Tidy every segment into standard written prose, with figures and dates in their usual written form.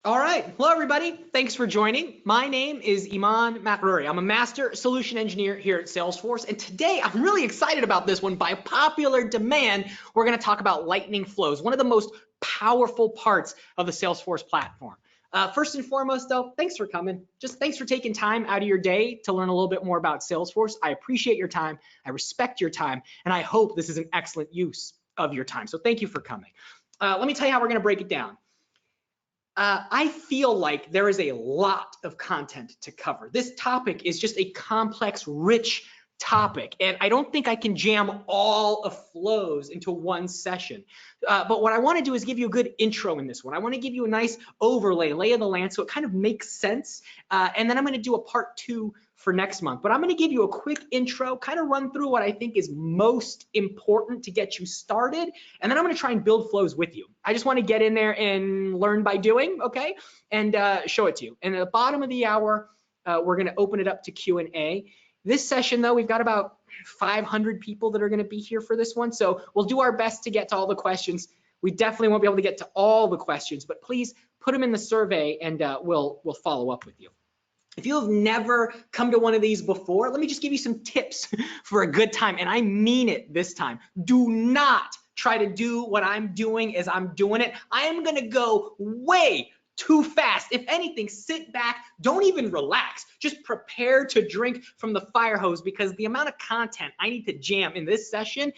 All right. Hello, everybody. Thanks for joining. My name is Iman Maghroori. I'm a master solution engineer here at Salesforce. And today I'm really excited about this one. By popular demand, we're going to talk about lightning flows, one of the most powerful parts of the Salesforce platform. First and foremost, though, thanks for coming. Just thanks for taking time out of your day to learn a little bit more about Salesforce. I appreciate your time. I respect your time. And I hope this is an excellent use of your time. So thank you for coming. Let me tell you how we're going to break it down. I feel like there is a lot of content to cover. This topic is just a complex, rich topic, and I don't think I can jam all of flows into one session. But what I want to do is give you a good intro in this one. I want to give you a nice overlay, lay of the land, so it kind of makes sense. And then I'm going to do a part 2 for next month. But I'm going to give you a quick intro, kind of run through what I think is most important to get you started. And then I'm going to try and build flows with you. I just want to get in there and learn by doing, okay? And show it to you. And at the bottom of the hour, we're going to open it up to Q&A. This session, though, we've got about 500 people that are going to be here for this one. So we'll do our best to get to all the questions. We definitely won't be able to get to all the questions, but please put them in the survey and we'll follow up with you. If you have never come to one of these before, let me just give you some tips for a good time. And I mean it this time. Do not try to do what I'm doing as I'm doing it. I am going to go way too fast. If anything, sit back, don't even relax. Just prepare to drink from the fire hose because the amount of content I need to jam in this session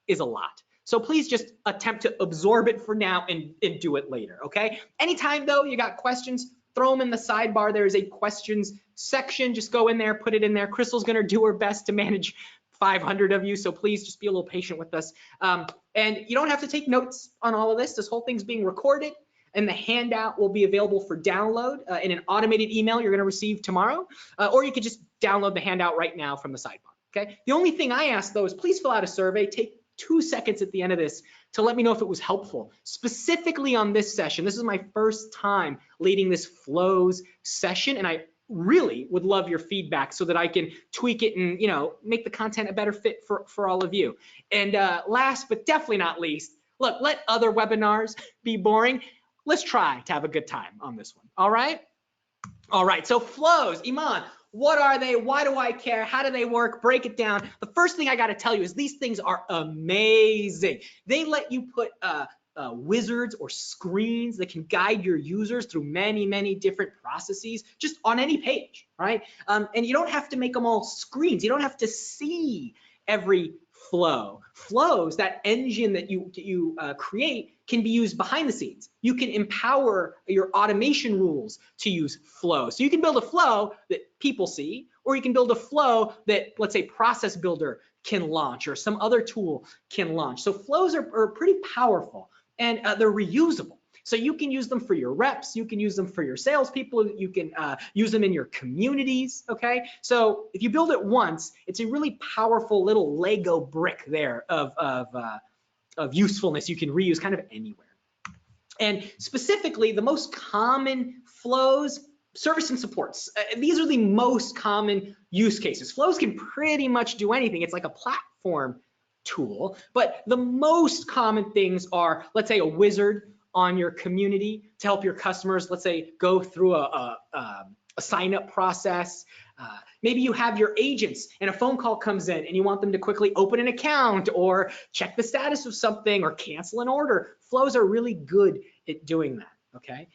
is a lot. So please just attempt to absorb it for now and do it later, okay? Anytime though you got questions, throw them in the sidebar. There is a questions section. Just go in there, put it in there. Crystal's gonna do her best to manage 500 of you, so please just be a little patient with us. And you don't have to take notes on all of this. This whole thing's being recorded, and the handout will be available for download in an automated email you're gonna receive tomorrow, or you could just download the handout right now from the sidebar, okay? The only thing I ask though is please fill out a survey. Take 2 seconds at the end of this to let me know if it was helpful. Specifically on this session, this is my first time leading this flows session, and I really would love your feedback so that I can tweak it and make the content a better fit for all of you. And last but definitely not least, look, let other webinars be boring. Let's try to have a good time on this one. All right? All right, so flows, Iman. What are they? Why do I care? How do they work? Break it down. The first thing I got to tell you is these things are amazing. They let you put wizards or screens that can guide your users through many, many different processes just on any page, right? And you don't have to make them all screens. You don't have to see every flow. Flows, that engine that you create, can be used behind the scenes. You can empower your automation rules to use flow. So you can build a flow that people see, or you can build a flow that, let's say, Process Builder can launch or some other tool can launch. So flows are pretty powerful, and they're reusable. So you can use them for your reps, you can use them for your salespeople, you can use them in your communities, okay? So if you build it once, it's a really powerful little Lego brick there of usefulness you can reuse kind of anywhere. And specifically, the most common flows, service and supports. These are the most common use cases. Flows can pretty much do anything. It's like a platform tool, but the most common things are, let's say, a wizard on your community to help your customers, let's say, go through a sign-up process. Maybe you have your agents and a phone call comes in and you want them to quickly open an account or check the status of something or cancel an order. Flows are really good at doing that, okay?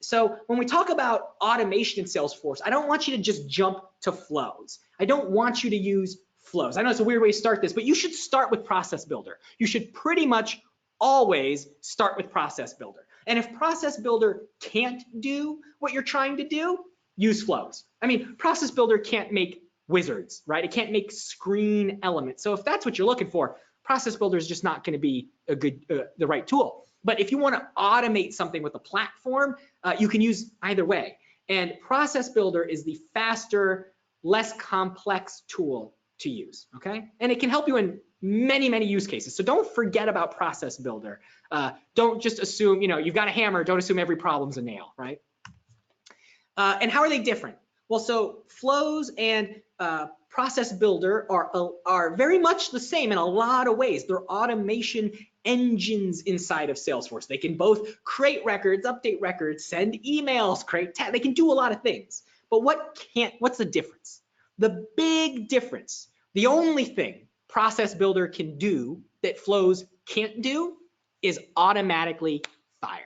So when we talk about automation in Salesforce, I don't want you to just jump to flows. I don't want you to use flows. I know it's a weird way to start this, but you should start with Process Builder. You should pretty much always start with Process Builder. And if Process Builder can't do what you're trying to do, use flows. I mean, Process Builder can't make wizards, right? It can't make screen elements. So if that's what you're looking for, Process Builder is just not going to be a good, the right tool. But if you want to automate something with a platform, you can use either way. And Process Builder is the faster, less complex tool to use, okay? And it can help you in many, many use cases. So don't forget about Process Builder. Don't just assume, you've got a hammer, don't assume every problem's a nail, right? And how are they different? Well, so flows and Process Builder are very much the same in a lot of ways. They're automation engines inside of Salesforce. They can both create records, update records, send emails, they can do a lot of things. But what's the difference? The big difference, the only thing Process Builder can do that Flows can't do is automatically fire.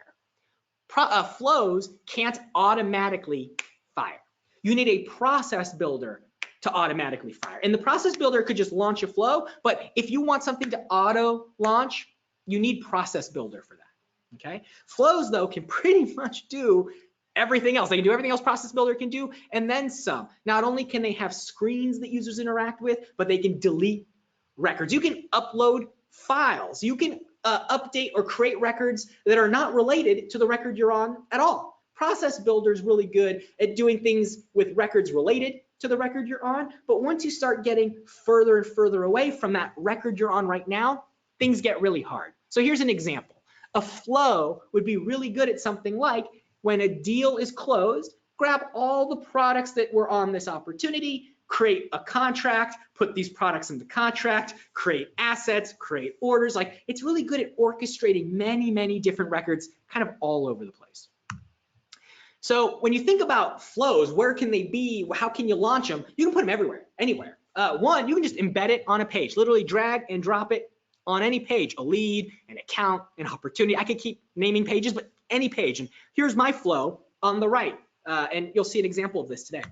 Flows can't automatically fire. You need a Process Builder to automatically fire. And the Process Builder could just launch a flow, but if you want something to auto launch, you need Process Builder for that, okay? Flows, though, can pretty much do everything else. They can do everything else Process Builder can do, and then some. Not only can they have screens that users interact with, but they can delete records. You can upload files. You can update or create records that are not related to the record you're on at all. Process Builder is really good at doing things with records related to the record you're on, but once you start getting further and further away from that record you're on right now, things get really hard. So here's an example. A flow would be really good at something like when a deal is closed, grab all the products that were on this opportunity, create a contract, put these products into contract, create assets, create orders. Like, it's really good at orchestrating many, many different records kind of all over the place. So when you think about flows, where can they be? How can you launch them? You can put them everywhere, anywhere. One, you can just embed it on a page, literally drag and drop it on any page, a lead, an account, an opportunity. I could keep naming pages, but any page. And here's my flow on the right, and you'll see an example of this today.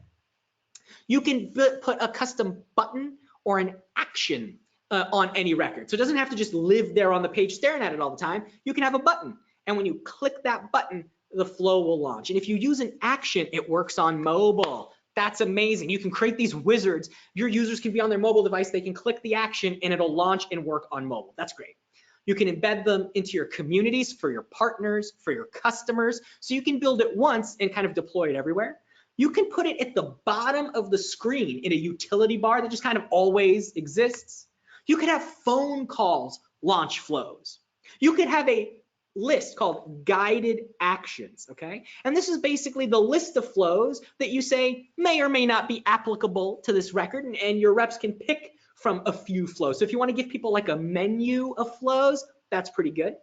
You can put a custom button or an action on any record. So it doesn't have to just live there on the page staring at it all the time. You can have a button, and when you click that button, the flow will launch. And if you use an action, it works on mobile. That's amazing. You can create these wizards. Your users can be on their mobile device. They can click the action and it'll launch and work on mobile. That's great. You can embed them into your communities for your partners, for your customers. So you can build it once and kind of deploy it everywhere. You can put it at the bottom of the screen in a utility bar that just kind of always exists. You could have phone calls launch flows. You could have a list called guided actions, okay? And this is basically the list of flows that you say may or may not be applicable to this record, and your reps can pick from a few flows. So if you want to give people like a menu of flows, that's pretty good.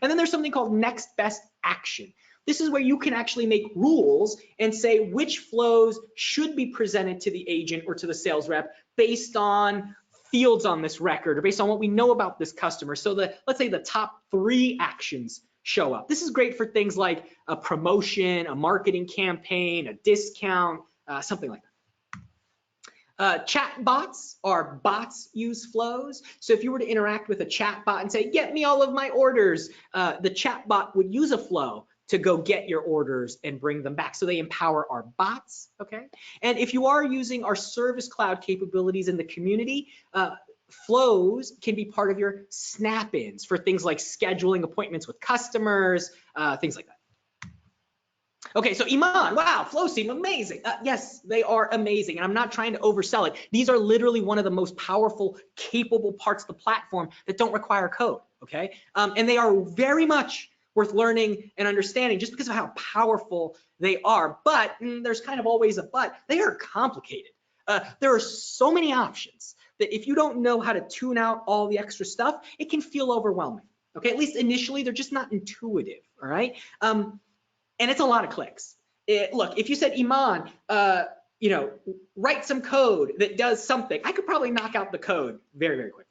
And then there's something called next best action. This is where you can actually make rules and say which flows should be presented to the agent or to the sales rep based on fields on this record or based on what we know about this customer. So let's say the top 3 actions show up. This is great for things like a promotion, a marketing campaign, a discount, something like that. Chat bots or bots use flows. So if you were to interact with a chat bot and say, get me all of my orders, the chat bot would use a flow to go get your orders and bring them back. So they empower our bots, okay? And if you are using our Service Cloud capabilities in the community, flows can be part of your snap-ins for things like scheduling appointments with customers, things like that. Okay, so Iman, wow, flows seem amazing. Yes, they are amazing, and I'm not trying to oversell it. These are literally one of the most powerful, capable parts of the platform that don't require code, okay? And they are very much worth learning and understanding just because of how powerful they are. But there's kind of always a but. They are complicated. There are so many options that if you don't know how to tune out all the extra stuff, it can feel overwhelming. Okay, at least initially, they're just not intuitive. All right, and it's a lot of clicks. Look, if you said, Iman, write some code that does something, I could probably knock out the code very, very quickly.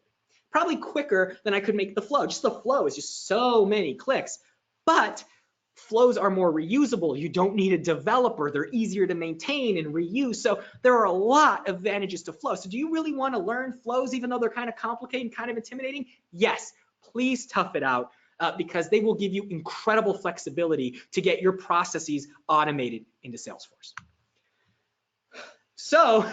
Probably quicker than I could make the flow. Just the flow is just so many clicks. But flows are more reusable. You don't need a developer. They're easier to maintain and reuse. So there are a lot of advantages to flows. So do you really want to learn flows even though they're kind of complicated and kind of intimidating? Yes, please tough it out because they will give you incredible flexibility to get your processes automated into Salesforce. So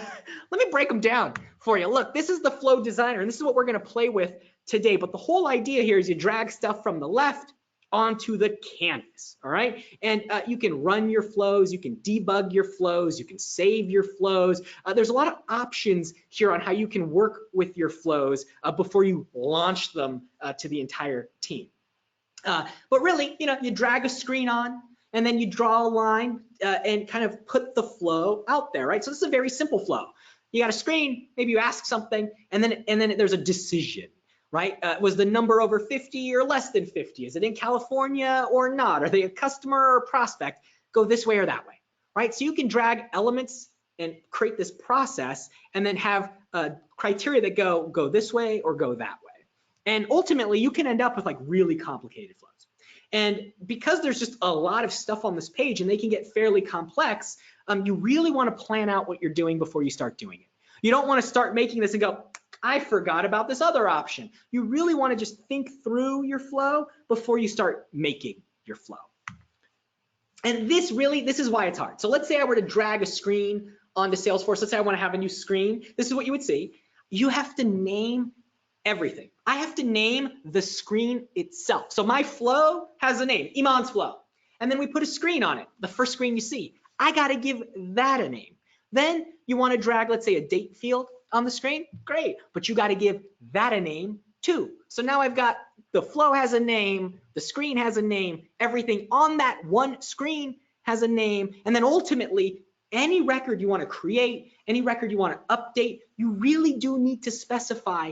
let me break them down for you. Look, this is the flow designer, and this is what we're going to play with today. But the whole idea here is you drag stuff from the left onto the canvas, all right? And you can run your flows, you can debug your flows, you can save your flows. There's a lot of options here on how you can work with your flows before you launch them to the entire team. But really, you drag a screen on, and then you draw a line and kind of put the flow out there, right? So this is a very simple flow. You got a screen, maybe you ask something, and then there's a decision. right? Was the number over 50 or less than 50? Is it in California or not? Are they a customer or a prospect? Go this way or that way, right? So you can drag elements and create this process and then have criteria that go this way or go that way. And ultimately, you can end up with like really complicated flows. And because there's just a lot of stuff on this page and they can get fairly complex, you really want to plan out what you're doing before you start doing it. You don't want to start making this and go, I forgot about this other option. You really want to just think through your flow before you start making your flow. And this is why it's hard. So let's say I were to drag a screen onto Salesforce. Let's say I want to have a new screen. This is what you would see. You have to name everything. I have to name the screen itself. So my flow has a name, Iman's flow. And then we put a screen on it, the first screen you see. I got to give that a name. Then you want to drag, let's say, a date field on the screen. Great, but you got to give that a name too. So now I've got the flow has a name, the screen has a name, everything on that one screen has a name, and then ultimately, any record you want to create, any record you want to update, you really do need to specify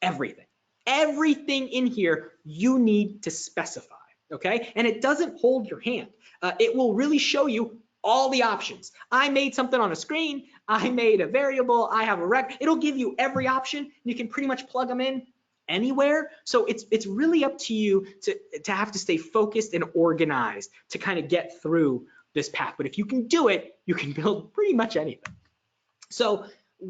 everything. Everything in here you need to specify, okay? And it doesn't hold your hand. It will really show you all the options. I made something on a screen, I made a variable, I have a record. It'll give you every option. You can pretty much plug them in anywhere. So it's really up to you to have to stay focused and organized to kind of get through this path. But if you can do it, you can build pretty much anything. So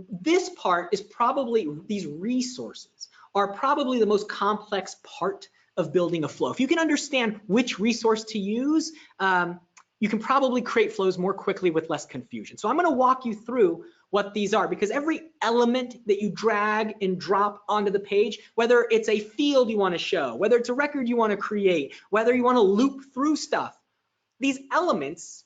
this part is probably, these resources are probably the most complex part of building a flow. If you can understand which resource to use, you can probably create flows more quickly with less confusion. So I'm going to walk you through what these are, because every element that you drag and drop onto the page, whether it's a field you want to show, whether it's a record you want to create, whether you want to loop through stuff, these elements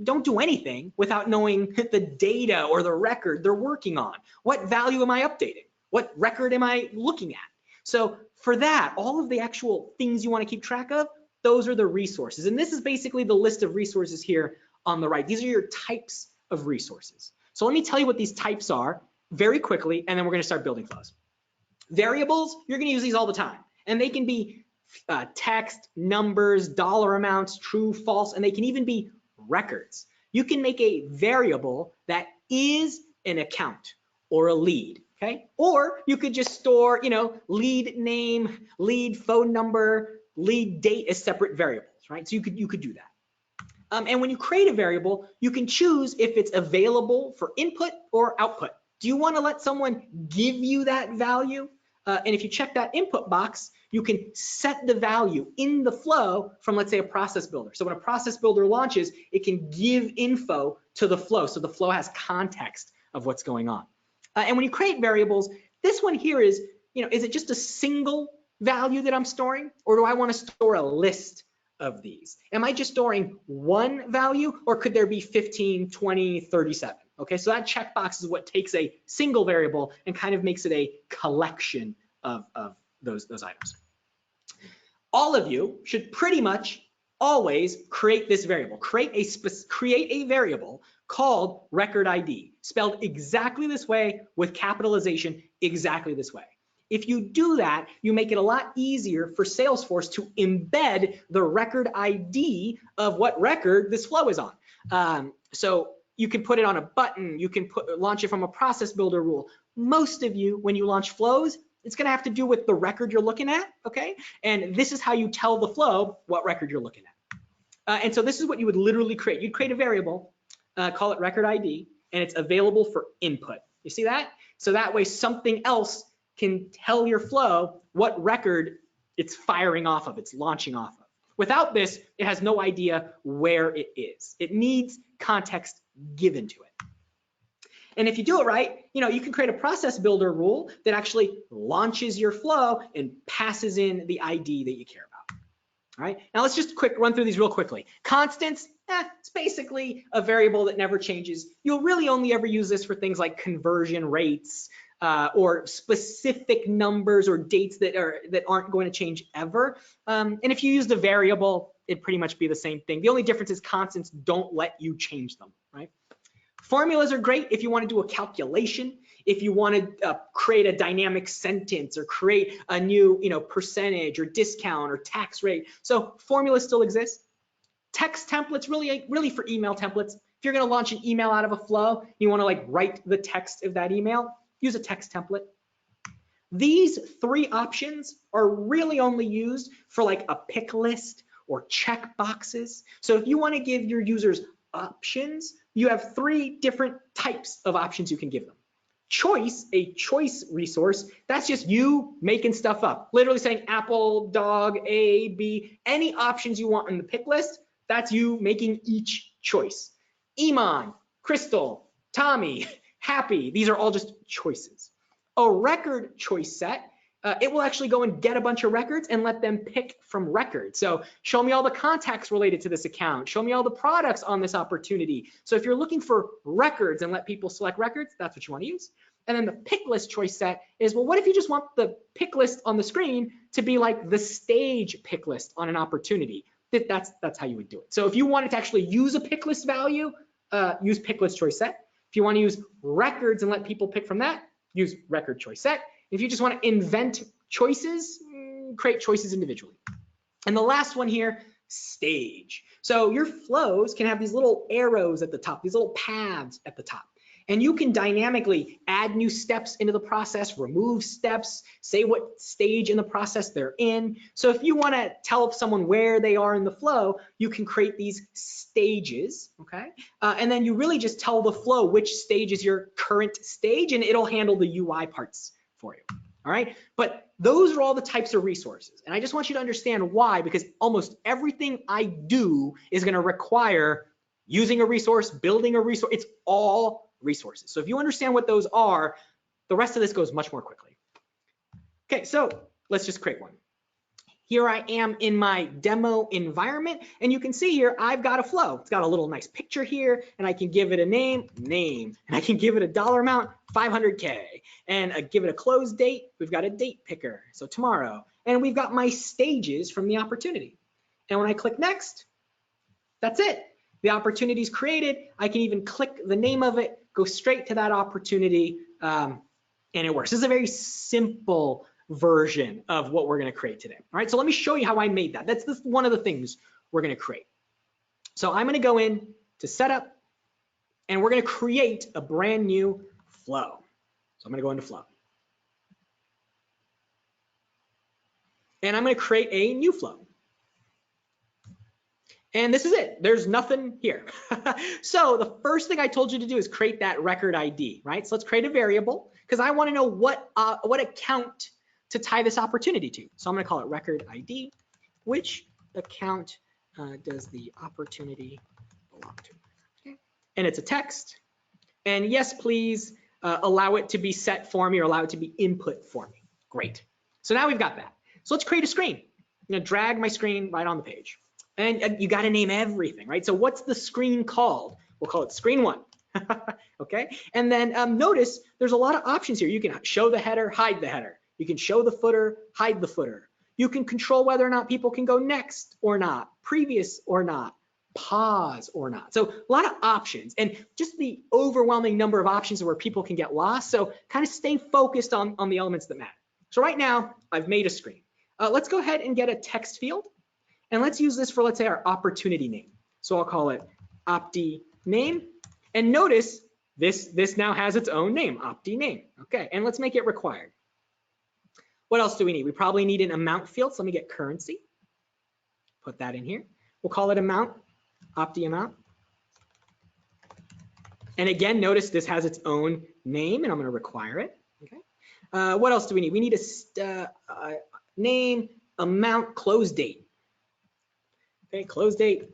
don't do anything without knowing the data or the record they're working on. What value am I updating? What record am I looking at? So for that, all of the actual things you want to keep track of, those are the resources. And this is basically the list of resources here on the right. These are your types of resources. So let me tell you what these types are very quickly, and then we're going to start building flows. Variables, you're going to use these all the time. And they can be text, numbers, dollar amounts, true, false, and they can even be records. You can make a variable that is an account or a lead, okay? Or you could just store, lead name, lead phone number, lead date as separate variables, right? So you could do that. And when you create a variable, you can choose if it's available for input or output. Do you want to let someone give you that value? And if you check that input box, you can set the value in the flow from, let's say, a process builder. So when a process builder launches, it can give info to the flow. So the flow has context of what's going on. And when you create variables, this one here is, is it just a single value that I'm storing, or do I want to store a list of these? Am I just storing one value, or could there be 15, 20, 37? Okay, so that checkbox is what takes a single variable and kind of makes it a collection of those items. All of you should pretty much always create this variable. Create a variable called record ID, spelled exactly this way with capitalization exactly this way. If you do that, you make it a lot easier for Salesforce to embed the record ID of what record this flow is on. So you can put it on a button, you can launch it from a process builder rule. Most of you, when you launch flows, it's going to have to do with the record you're looking at, okay? And this is how you tell the flow what record you're looking at. And so this is what you would literally create. You'd create a variable, call it record ID, and it's available for input. You see that? So that way something else can tell your flow what record it's firing off of, it's launching off of. Without this, it has no idea where it is. It needs context given to it. And if you do it right, you can create a process builder rule that actually launches your flow and passes in the ID that you care about. All right, now let's just run through these real quickly. Constants, it's basically a variable that never changes. You'll really only ever use this for things like conversion rates, or specific numbers or dates that aren't going to change ever. And if you used a variable, it'd pretty much be the same thing. The only difference is constants don't let you change them, right? Formulas are great if you want to do a calculation. if you want to create a dynamic sentence or create a new, percentage or discount or tax rate. So formulas still exist. Text templates, really for email templates. If you're going to launch an email out of a flow, you want to write the text of that email, use a text template. These three options are really only used for a pick list or check boxes. So if you want to give your users options, you have three different types of options you can give them. Choice, a choice resource, that's just you making stuff up, literally saying apple, dog, A, B, any options you want on the pick list, that's you making each choice. Iman, Crystal, Tommy, Happy, these are all just choices. A record choice set, it will actually go and get a bunch of records and let them pick from records. So show me all the contacts related to this account. Show me all the products on this opportunity. So if you're looking for records and let people select records, that's what you want to use. And then the pick list choice set is, well, what if you just want the pick list on the screen to be like the stage pick list on an opportunity? That's how you would do it. So if you wanted to actually use a pick list value, use pick list choice set. If you want to use records and let people pick from that, use record choice set. If you just want to invent choices, create choices individually. And the last one here, stage. So your flows can have these little arrows at the top, these little paths at the top. And you can dynamically add new steps into the process, remove steps, say what stage in the process they're in. So if you want to tell someone where they are in the flow, you can create these stages, okay? And then you really just tell the flow which stage is your current stage, and it'll handle the UI parts for you, all right? But those are all the types of resources. And I just want you to understand why, because almost everything I do is going to require using a resource, building a resource. It's all resources. So if you understand what those are, the rest of this goes much more quickly. Okay, so let's just create one. Here I am in my demo environment, and you can see here I've got a flow. It's got a little nice picture here, and I can give it a name, and I can give it a dollar amount, 500K, and I give it a close date. We've got a date picker, so tomorrow, and we've got my stages from the opportunity. And when I click next, that's it. The opportunity is created. I can even click the name of it, go straight to that opportunity, and it works. This is a very simple version of what we're going to create today. All right, so let me show you how I made that. That's one of the things we're going to create. So I'm going to go in to setup, and we're going to create a brand new flow. So I'm going to go into flow. And I'm going to create a new flow. And this is it. There's nothing here. So the first thing I told you to do is create that record ID, right? So let's create a variable because I want to know what account to tie this opportunity to. So I'm going to call it record ID. Which account does the opportunity belong to? Okay. And it's a text. And yes, please allow it to be set for me or allow it to be input for me. Great. So now we've got that. So let's create a screen. I'm going to drag my screen right on the page. And you got to name everything, right? So what's the screen called? We'll call it screen one, okay? And then notice there's a lot of options here. You can show the header, hide the header. You can show the footer, hide the footer. You can control whether or not people can go next or not, previous or not, pause or not. So a lot of options and just the overwhelming number of options where people can get lost. So kind of stay focused on the elements that matter. So right now I've made a screen. Let's go ahead and get a text field. And let's use this for, let's say, our opportunity name. So I'll call it opti name. And notice this now has its own name, opti name. Okay, and let's make it required. What else do we need? We probably need an amount field. So let me get currency. Put that in here. We'll call it amount, opti amount. And again, notice this has its own name, and I'm going to require it. Okay. What else do we need? We need a name, amount, close date. Okay, close date.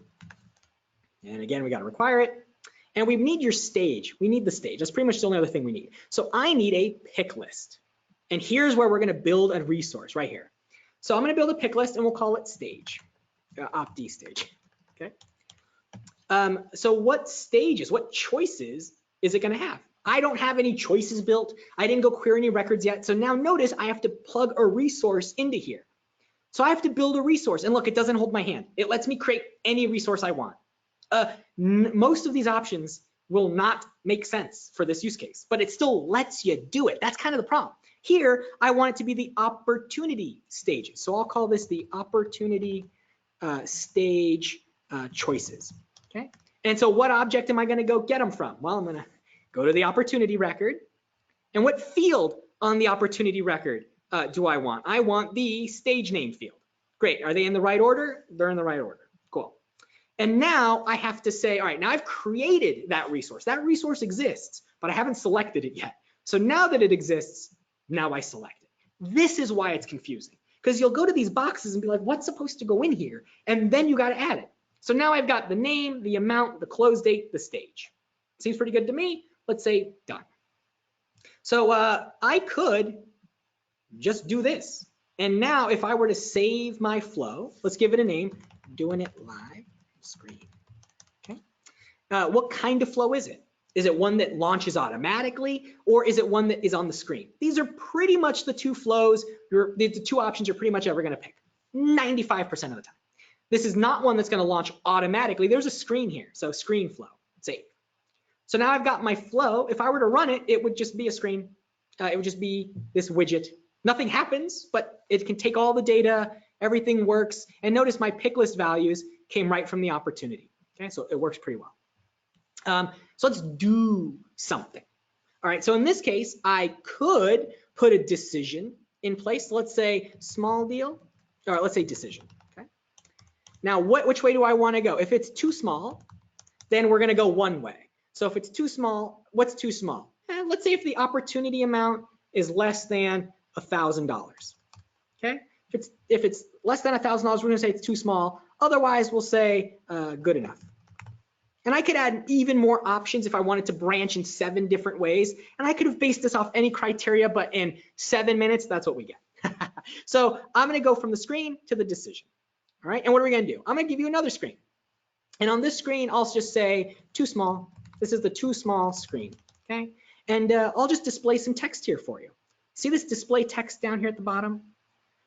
And again, we got to require it. And we need your stage. We need the stage. That's pretty much the only other thing we need. So I need a pick list. And here's where we're going to build a resource right here. So I'm going to build a pick list and we'll call it stage, opti stage. Okay. So what stages, what choices is it going to have? I don't have any choices built. I didn't go query any records yet. So now notice I have to plug a resource into here. So I have to build a resource, and look, it doesn't hold my hand. It lets me create any resource I want. Most of these options will not make sense for this use case, but it still lets you do it. That's kind of the problem. Here, I want it to be the opportunity stages. So I'll call this the opportunity stage choices, okay? And so what object am I gonna go get them from? Well, I'm gonna go to the opportunity record. And what field on the opportunity record do I want? I want the stage name field. Great, are they in the right order? They're in the right order, cool. And now I have to say, all right, now I've created that resource. That resource exists, but I haven't selected it yet. So now that it exists, now I select it. This is why it's confusing, because you'll go to these boxes and be like, what's supposed to go in here? And then you got to add it. So now I've got the name, the amount, the close date, the stage. Seems pretty good to me. Let's say done. So I could just do this. And now if I were to save my flow, let's give it a name, doing it live screen. Okay. What kind of flow is it? Is it one that launches automatically, or is it one that is on the screen? These are pretty much the two flows, the two options you're pretty much ever gonna pick, 95% of the time. This is not one that's gonna launch automatically. There's a screen here, so screen flow, save. So now I've got my flow. If I were to run it, it would just be a screen. It would just be this widget. Nothing happens, but it can take all the data, everything works. And notice my pick list values came right from the opportunity. Okay, so it works pretty well. So let's do something. All right, so in this case, I could put a decision in place. Let's say small deal, or let's say decision, okay? Now, which way do I wanna go? If it's too small, then we're gonna go one way. So if it's too small, what's too small? Let's say if the opportunity amount is less than $1,000, okay? If it's less than $1,000, we're gonna say it's too small. Otherwise, we'll say good enough. And I could add even more options if I wanted to branch in 7 different ways. And I could have based this off any criteria, but in 7 minutes, that's what we get. So I'm gonna go from the screen to the decision. All right, and what are we gonna do? I'm gonna give you another screen. And on this screen, I'll just say too small. This is the too small screen, okay? And I'll just display some text here for you. See this display text down here at the bottom?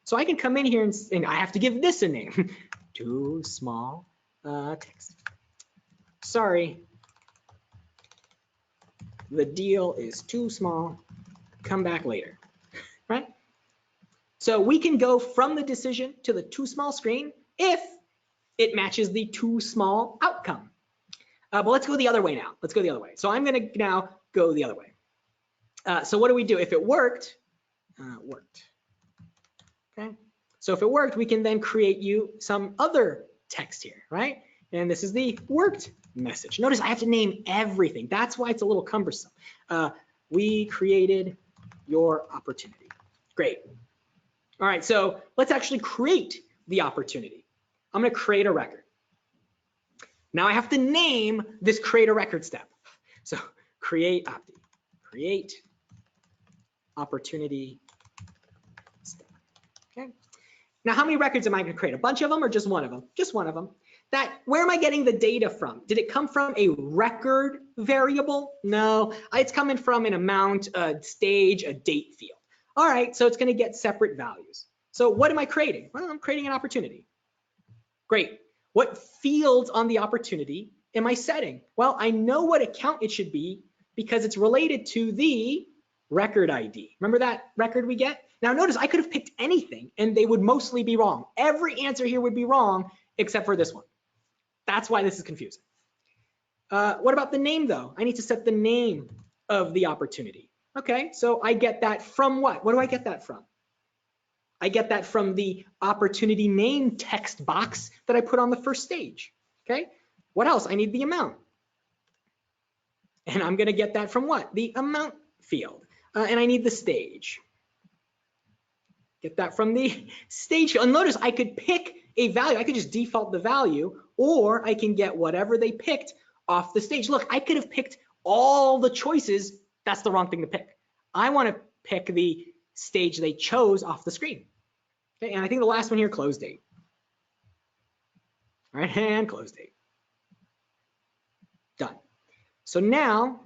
So I can come in here and I have to give this a name. Too small text. Sorry, the deal is too small. Come back later, right? So we can go from the decision to the too small screen if it matches the too small outcome. But let's go the other way now. Let's go the other way. So I'm gonna now go the other way. So what do we do? If it worked, okay? So if it worked, we can then create you some other text here, right? And this is the worked message. Notice I have to name everything. That's why it's a little cumbersome. We created your opportunity. Great. All right, so let's actually create the opportunity. I'm gonna create a record. Now I have to name this create a record step. So create opportunity step, okay? Now how many records am I gonna create? A bunch of them or just one of them? Just one of them. Where am I getting the data from? Did it come from a record variable? No, it's coming from an amount, a stage, a date field. All right, so it's gonna get separate values. So what am I creating? Well, I'm creating an opportunity. Great. What fields on the opportunity am I setting? Well, I know what account it should be because it's related to the record ID. Remember that record we get? Now notice I could have picked anything and they would mostly be wrong. Every answer here would be wrong except for this one. That's why this is confusing. What about the name though? I need to set the name of the opportunity. Okay, so I get that from what? What do I get that from? I get that from the opportunity name text box that I put on the first stage. Okay, what else? I need the amount. And I'm gonna get that from what? The amount field. And I need the stage. Get that from the stage field. And notice I could pick a value. I could just default the value, or I can get whatever they picked off the stage. Look, I could have picked all the choices. That's the wrong thing to pick. I want to pick the stage they chose off the screen. Okay, and I think the last one here, close date. All right, and close date. Done. So now,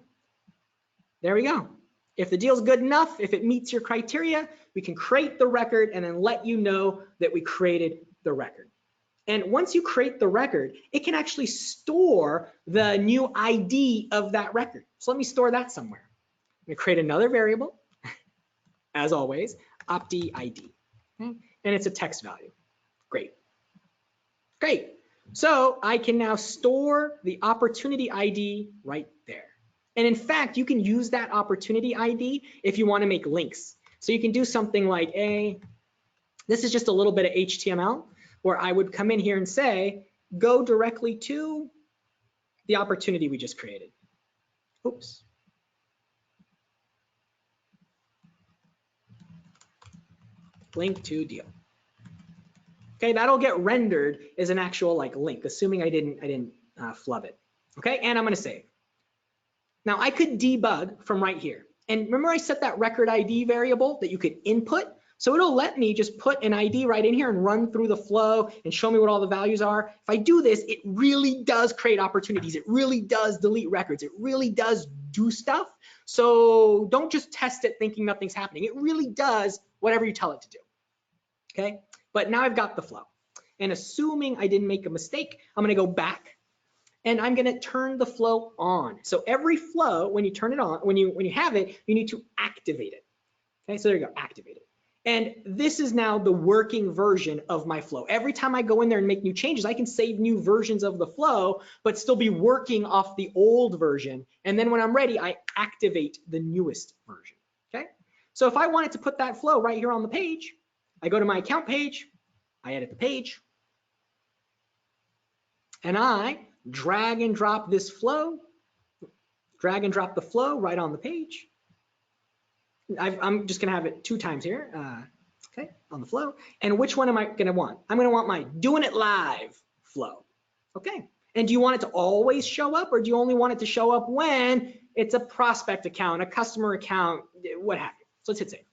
there we go. If the deal's good enough, if it meets your criteria, we can create the record and then let you know that we created the record. And once you create the record, it can actually store the new ID of that record. So let me store that somewhere. I'm going to create another variable, as always, opti ID. Okay? And it's a text value. Great. Great. So I can now store the opportunity ID right there. And in fact, you can use that opportunity ID if you want to make links. So you can do something like this is just a little bit of HTML where I would come in here and say, go directly to the opportunity we just created. Oops. Link to deal. Okay, that'll get rendered as an actual like link, assuming I didn't flub it. Okay, and I'm going to save. Now I could debug from right here. And remember I set that record ID variable that you could input? So it'll let me just put an ID right in here and run through the flow and show me what all the values are. If I do this, it really does create opportunities. It really does delete records. It really does do stuff. So don't just test it thinking nothing's happening. It really does whatever you tell it to do. Okay, but now I've got the flow. And assuming I didn't make a mistake, I'm gonna go back and I'm gonna turn the flow on. So every flow, when you turn it on, when you have it, you need to activate it. Okay, so there you go, activate it. And this is now the working version of my flow. Every time I go in there and make new changes, I can save new versions of the flow, but still be working off the old version. And then when I'm ready, I activate the newest version, okay? So if I wanted to put that flow right here on the page, I go to my account page, I edit the page, and I drag and drop this flow, drag and drop the flow right on the page. I'm just gonna have it 2 times here, okay, on the flow. And which one am I gonna want? I'm gonna want my doing it live flow, okay? And do you want it to always show up, or do you only want it to show up when it's a prospect account, a customer account, what have you? So let's hit save.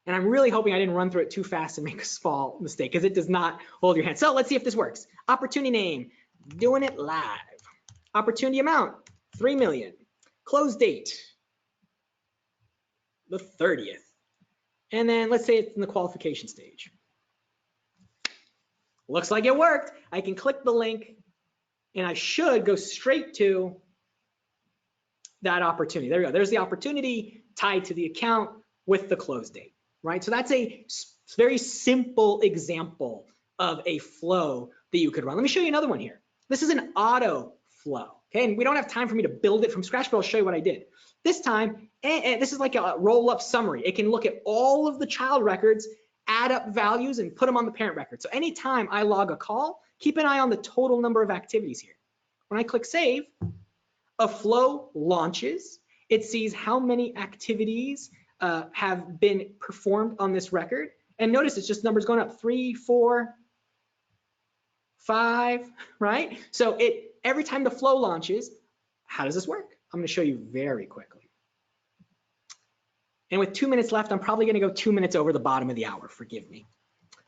And I'm really hoping I didn't run through it too fast and make a small mistake, because it does not hold your hand. So let's see if this works. Opportunity name, doing it live. Opportunity amount, 3 million. Close date, the 30th. And then let's say it's in the qualification stage. Looks like it worked. I can click the link and I should go straight to that opportunity. There we go. There's the opportunity tied to the account with the close date, right? So that's a very simple example of a flow that you could run. Let me show you another one here. This is an auto flow. Okay, and we don't have time for me to build it from scratch, but I'll show you what I did. This time, this is like a roll-up summary. It can look at all of the child records, add up values, and put them on the parent record. So anytime I log a call, keep an eye on the total number of activities here. When I click save, a flow launches. It sees how many activities have been performed on this record. And notice it's just numbers going up, 3, 4, 5, right? So every time the flow launches, how does this work? I'm going to show you very quickly. And with 2 minutes left, I'm probably going to go 2 minutes over the bottom of the hour. Forgive me,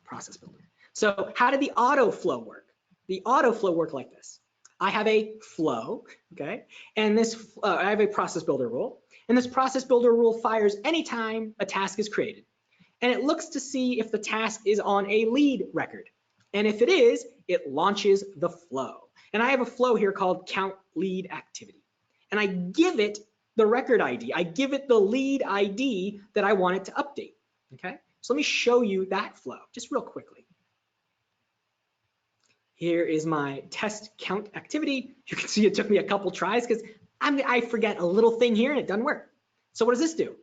process builder. So how did the auto flow work? The auto flow worked like this. I have a flow, okay, and this I have a process builder rule, and this process builder rule fires anytime a task is created, and it looks to see if the task is on a lead record, and if it is, it launches the flow. And I have a flow here called count lead activity, and I give it the record ID. I give it the lead ID that I want it to update. Okay, so let me show you that flow just real quickly. Here is my test count activity. You can see it took me a couple tries because I forget a little thing here and it doesn't work. So what does this do?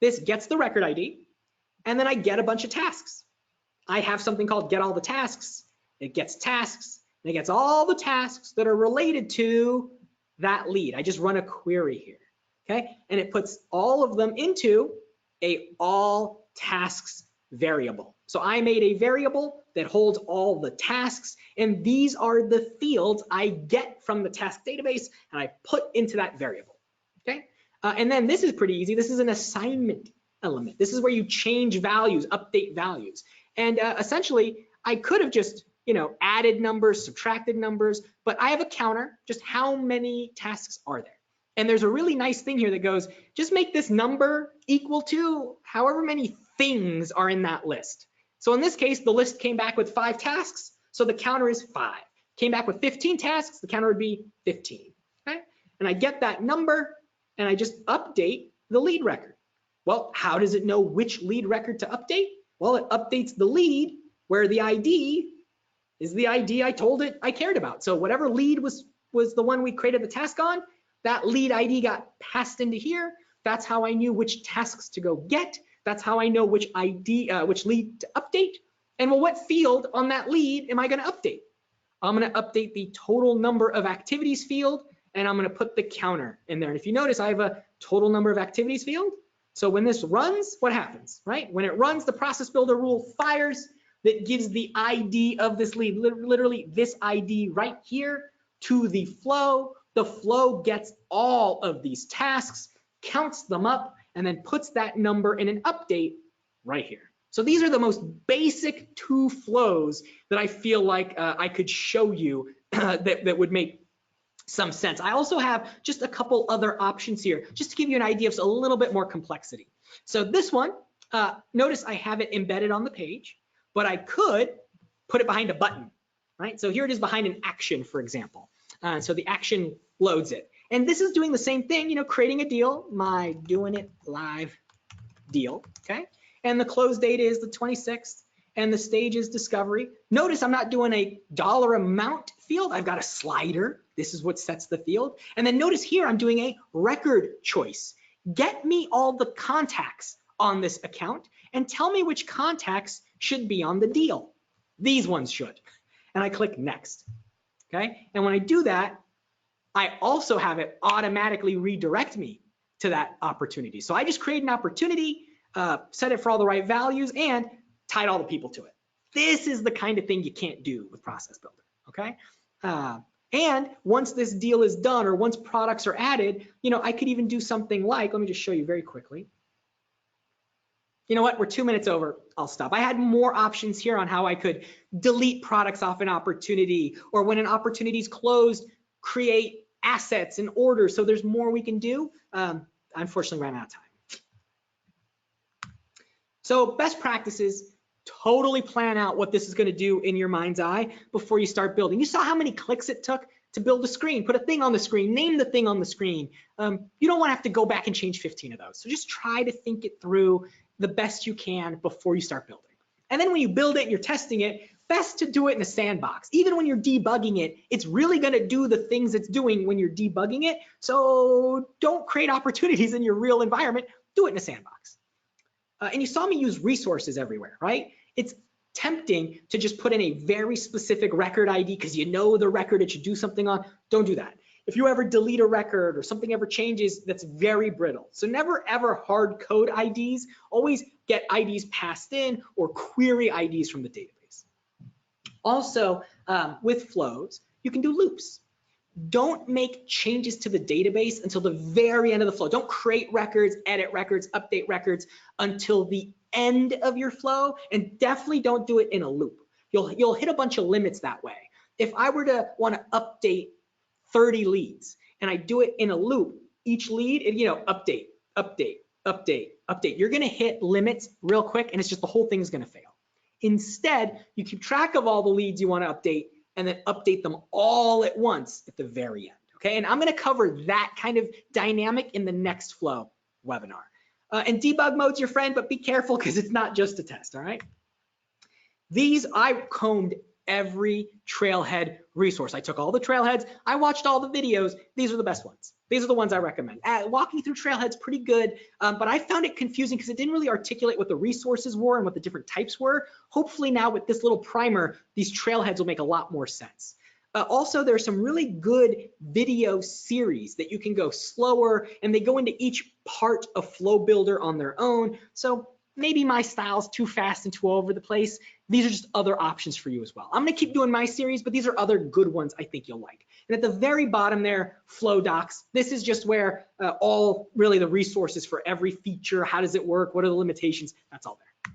This gets the record ID, and then I get a bunch of tasks. I have something called get all the tasks. It gets tasks, and it gets all the tasks that are related to that lead. I just run a query here, okay? And it puts all of them into a all tasks variable. So I made a variable that holds all the tasks, and these are the fields I get from the task database and I put into that variable, okay? And then this is pretty easy. This is an assignment element. This is where you change values, update values. And essentially, I could have just, added numbers, subtracted numbers, but I have a counter, just how many tasks are there? And there's a really nice thing here that goes, just make this number equal to however many things are in that list. So in this case, the list came back with 5 tasks, so the counter is 5. Came back with 15 tasks, the counter would be 15. Okay? And I get that number, and I just update the lead record. Well, how does it know which lead record to update? Well, it updates the lead where the ID is the ID I told it I cared about. So whatever lead was the one we created the task on, that lead ID got passed into here. That's how I knew which tasks to go get. That's how I know which ID, which lead to update. And well, what field on that lead am I going to update? I'm going to update the total number of activities field, and I'm going to put the counter in there. And if you notice, I have a total number of activities field. So when this runs, what happens, right? When it runs, the process builder rule fires that gives the ID of this lead, literally this ID right here, to the flow. The flow gets all of these tasks, counts them up, and then puts that number in an update right here. So these are the most basic 2 flows that I feel like I could show you that would make some sense. I also have just a couple other options here, just to give you an idea of a little bit more complexity. So this one, notice I have it embedded on the page, but I could put it behind a button, right? So here it is behind an action, for example. So the action loads it. And this is doing the same thing, you know, creating a deal, my doing it live deal, okay? And the close date is the 26th, and the stage is discovery. Notice I'm not doing a dollar amount field, I've got a slider. This is what sets the field. And then notice here I'm doing a record choice. Get me all the contacts on this account and tell me which contacts should be on the deal. These ones should. And I click next, okay? And when I do that, I also have it automatically redirect me to that opportunity. So I just create an opportunity, set it for all the right values, and tied all the people to it. This is the kind of thing you can't do with Process Builder, okay? And once this deal is done, or once products are added, you know, I could even do something like, let me just show you very quickly. You know what, we're 2 minutes over, I'll stop. I had more options here on how I could delete products off an opportunity, or when an opportunity is closed, create assets and orders. So there's more we can do. I unfortunately ran out of time. So best practices, totally plan out what this is going to do in your mind's eye before you start building. You saw how many clicks it took to build a screen, put a thing on the screen, name the thing on the screen. You don't want to have to go back and change 15 of those. So just try to think it through the best you can before you start building. And then when you build it and you're testing it, best to do it in a sandbox. Even when you're debugging it, it's really going to do the things it's doing when you're debugging it. So don't create opportunities in your real environment. Do it in a sandbox. And you saw me use resources everywhere, right? It's tempting to just put in a very specific record ID because you know the record it should do something on. Don't do that. If you ever delete a record or something ever changes, that's very brittle. So never ever hard code IDs. Always get IDs passed in or query IDs from the database. Also, with flows, you can do loops. Don't make changes to the database until the very end of the flow. Don't create records, edit records, update records until the end of your flow, and definitely don't do it in a loop. You'll hit a bunch of limits that way. If I were to want to update 30 leads and I do it in a loop, each lead, update, update, update, update, you're going to hit limits real quick, and it's just the whole thing is going to fail. Instead, you keep track of all the leads you want to update and then update them all at once at the very end, okay? And I'm going to cover that kind of dynamic in the next flow webinar. And debug mode's your friend, but be careful because it's not just a test, all right? I combed every trailhead resource. I took all the trailheads, I watched all the videos. These are the best ones. These are the ones I recommend. Walking through trailhead's pretty good, but I found it confusing because it didn't really articulate what the resources were and what the different types were. Hopefully now with this little primer, these trailheads will make a lot more sense. Also, there's some really good video series that you can go slower, and they go into each part of Flow Builder on their own. So maybe my style's too fast and too all over the place. These are just other options for you as well. I'm gonna keep doing my series, but these are other good ones I think you'll like. And at the very bottom there, Flow Docs. This is just where all really the resources for every feature, how does it work, what are the limitations, that's all there.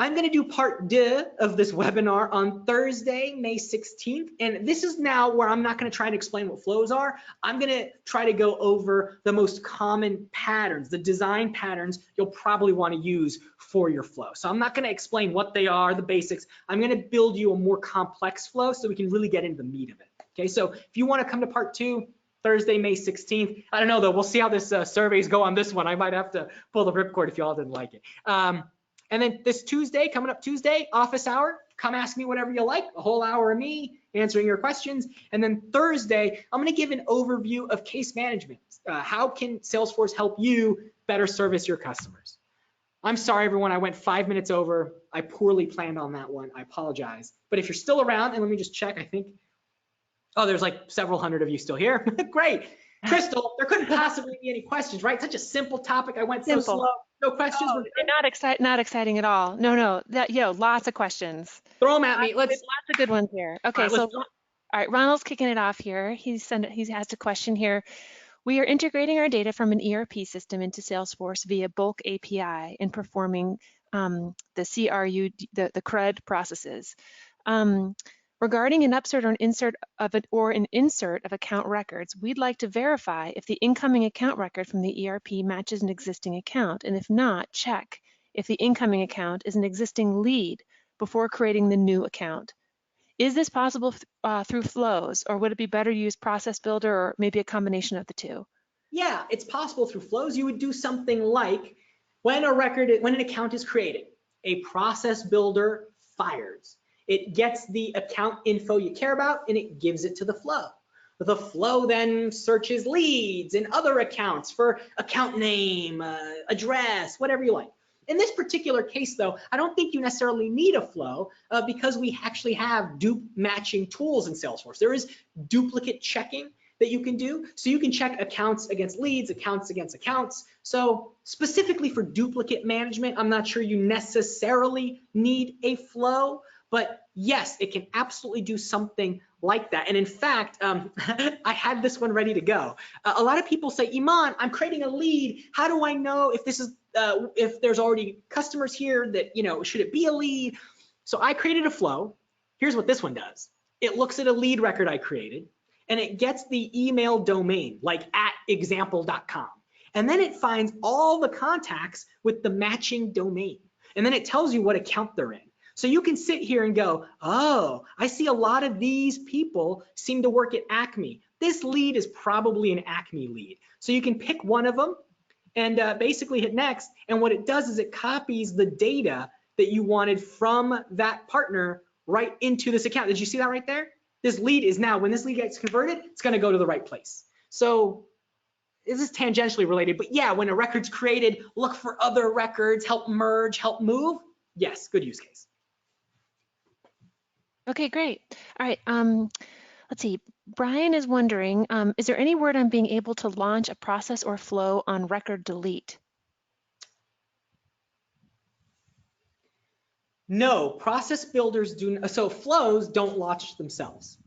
I'm going to do part 2 of this webinar on Thursday, May 16th. And this is now where I'm not going to try to explain what flows are. I'm going to try to go over the most common patterns, the design patterns you'll probably want to use for your flow. So I'm not going to explain what they are, the basics. I'm going to build you a more complex flow so we can really get into the meat of it. Okay, so if you want to come to part 2, Thursday, May 16th. I don't know though, we'll see how this surveys go on this one. I might have to pull the ripcord if y'all didn't like it. And then this Tuesday, coming up Tuesday, office hour, come ask me whatever you like, a whole hour of me answering your questions. And then Thursday, I'm gonna give an overview of case management. How can Salesforce help you better service your customers? I'm sorry, everyone, I went 5 minutes over. I poorly planned on that one, I apologize. But if you're still around, and let me just check, I think, oh, there's like several hundred of you still here. Great. Crystal, there couldn't possibly be any questions, right? Such a simple topic. I went so slow. No questions. Oh, not exciting at all. No, that, lots of questions. Throw them at me. Lots of good ones here. Okay, all right, Ronald's kicking it off here. He asked a question here. We are integrating our data from an ERP system into Salesforce via bulk API and performing the CRUD processes. Regarding an upsert or an insert of account records, we'd like to verify if the incoming account record from the ERP matches an existing account, and if not, check if the incoming account is an existing lead before creating the new account. Is this possible through Flows, or would it be better to use Process Builder, or maybe a combination of the two? Yeah, it's possible through Flows. You would do something like when an account is created, a Process Builder fires. It gets the account info you care about and it gives it to the flow. The flow then searches leads and other accounts for account name, address, whatever you like. In this particular case though, I don't think you necessarily need a flow because we actually have dupe matching tools in Salesforce. There is duplicate checking that you can do. So you can check accounts against leads, accounts against accounts. So specifically for duplicate management, I'm not sure you necessarily need a flow. But yes, it can absolutely do something like that. And in fact, I had this one ready to go. A lot of people say, Iman, I'm creating a lead. How do I know if this is if there's already customers here that, should it be a lead? So I created a flow. Here's what this one does. It looks at a lead record I created and it gets the email domain like @example.com. And then it finds all the contacts with the matching domain. And then it tells you what account they're in. So you can sit here and go, oh, I see a lot of these people seem to work at Acme. This lead is probably an Acme lead. So you can pick one of them and basically hit next. And what it does is it copies the data that you wanted from that partner right into this account. Did you see that right there? This lead is now, when this lead gets converted, it's going to go to the right place. So this is tangentially related, but yeah, when a record's created, look for other records, help merge, help move. Yes, good use case. Okay, great. All right, let's see. Brian is wondering, is there any word on being able to launch a process or flow on record delete? No, process builders do, so flows don't launch themselves.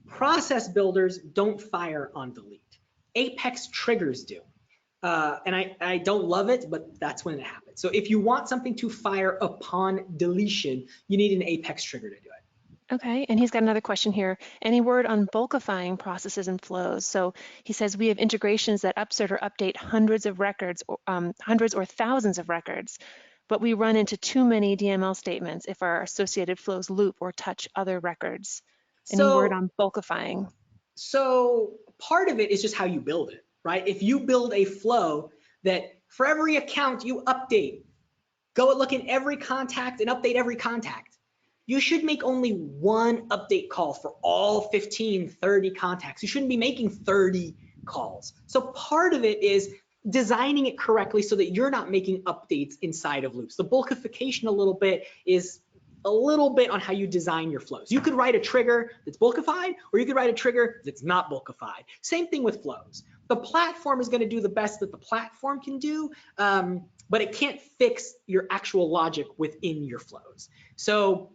Process builders don't fire on delete. Apex triggers do. And I don't love it, but that's when it happens. So if you want something to fire upon deletion, you need an Apex trigger to do it. Okay, and he's got another question here. Any word on bulkifying processes and flows? So he says we have integrations that upsert or update hundreds of records, hundreds or thousands of records, but we run into too many DML statements if our associated flows loop or touch other records. Any word on bulkifying? So part of it is just how you build it, right? If you build a flow that for every account you update, go and look in every contact and update every contact. You should make only one update call for all 15, 30 contacts. You shouldn't be making 30 calls. So part of it is designing it correctly so that you're not making updates inside of loops. The bulkification a little bit is a little bit on how you design your flows. You could write a trigger that's bulkified, or you could write a trigger that's not bulkified. Same thing with flows. The platform is going to do the best that the platform can do, but it can't fix your actual logic within your flows. So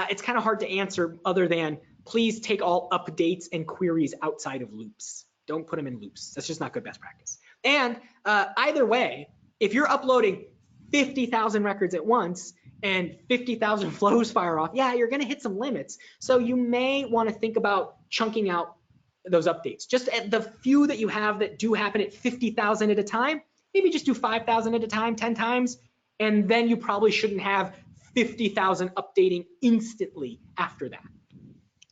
it's kind of hard to answer other than please take all updates and queries outside of loops. Don't put them in loops. That's just not good best practice. And either way, if you're uploading 50,000 records at once and 50,000 flows fire off, yeah, you're going to hit some limits. So you may want to think about chunking out those updates. Just at the few that you have that do happen at 50,000 at a time, maybe just do 5,000 at a time, 10 times, and then you probably shouldn't have 50,000 updating instantly after that.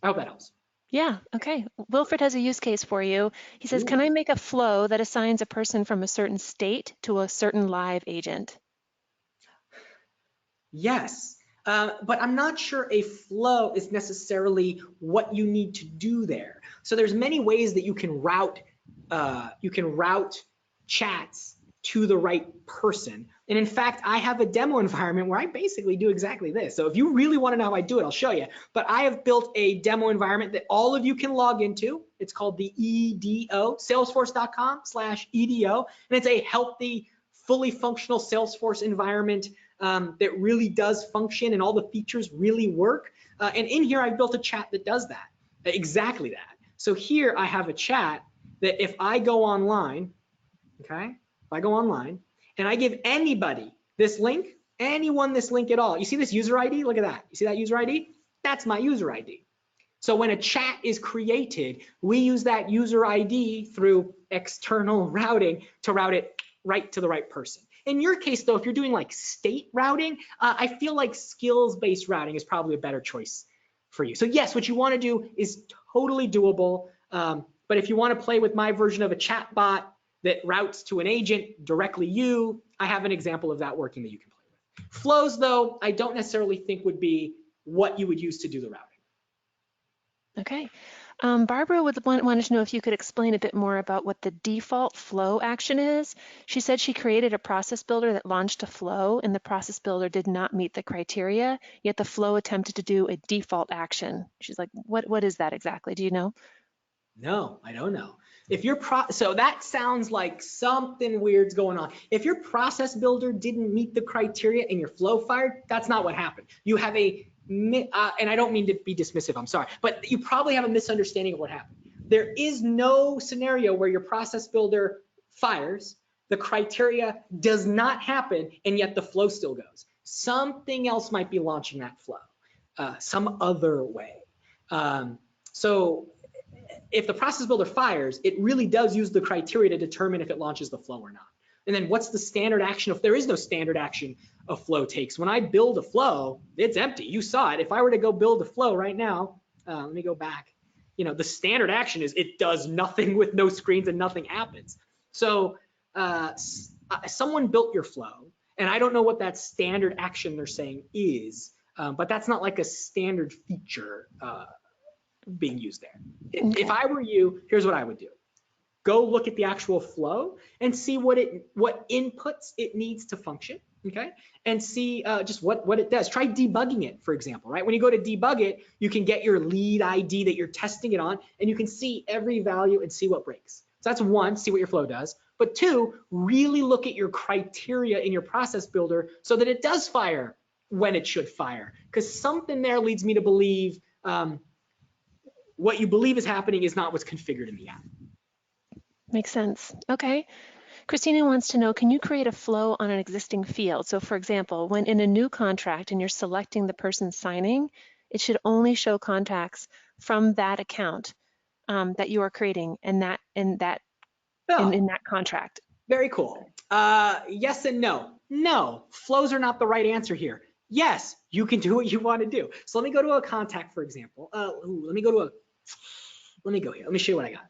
I hope that helps. Yeah, okay. Wilfred has a use case for you. He says, Ooh. can I make a flow that assigns a person from a certain state to a certain live agent? Yes, but I'm not sure a flow is necessarily what you need to do there. So there's many ways that you can route chats to the right person. And in fact, I have a demo environment where I basically do exactly this. So if you really want to know how I do it, I'll show you. But I have built a demo environment that all of you can log into. It's called the EDO, salesforce.com/EDO. And it's a healthy, fully functional Salesforce environment that really does function and all the features really work. And in here, I've built a chat that does that, exactly that. So here I have a chat that if I go online, okay, if I go online and I give anybody this link, anyone this link at all, you see this user ID? Look at that. You see that user ID? That's my user ID. So when a chat is created, we use that user ID through external routing to route it right to the right person. In your case, though, if you're doing like state routing, I feel like skills-based routing is probably a better choice for you. So yes, what you want to do is totally doable. But if you want to play with my version of a chat bot that routes to an agent directly I have an example of that working that you can play with. Flows, though, I don't necessarily think would be what you would use to do the routing. Okay. Barbara wanted to know if you could explain a bit more about what the default flow action is. She said she created a process builder that launched a flow, and the process builder did not meet the criteria, yet the flow attempted to do a default action. She's like, what is that exactly? Do you know? No, I don't know. If your so that sounds like something weird's going on. If your process builder didn't meet the criteria and your flow fired, that's not what happened. You have a and I don't mean to be dismissive, I'm sorry, but you probably have a misunderstanding of what happened. There is no scenario where your process builder fires, the criteria does not happen, and yet the flow still goes. Something else might be launching that flow, some other way. So if the process builder fires, it really does use the criteria to determine if it launches the flow or not. And then what's the standard action? If there is no standard action a flow takes, when I build a flow, it's empty. You saw it. If I were to go build a flow right now, let me go back. You know, the standard action is it does nothing with no screens and nothing happens. So someone built your flow, and I don't know what that standard action they're saying is, but that's not like a standard feature being used there. Okay. If I were you, here's what I would do. Go look at the actual flow and see what inputs it needs to function, okay? And see just what it does. Try debugging it, for example, right? When you go to debug it, you can get your lead ID that you're testing it on, and you can see every value and see what breaks. So that's one, see what your flow does. But two, really look at your criteria in your process builder so that it does fire when it should fire. Because something there leads me to believe what you believe is happening is not what's configured in the app. Makes sense. Okay. Christina wants to know, can you create a flow on an existing field? So for example, when in a new contract and you're selecting the person signing, it should only show contacts from that account that you are creating in that contract. Very cool. Yes and no. No, flows are not the right answer here. Yes, you can do what you want to do. So let me go to a contact, for example. Let me go here. Let me show you what I got.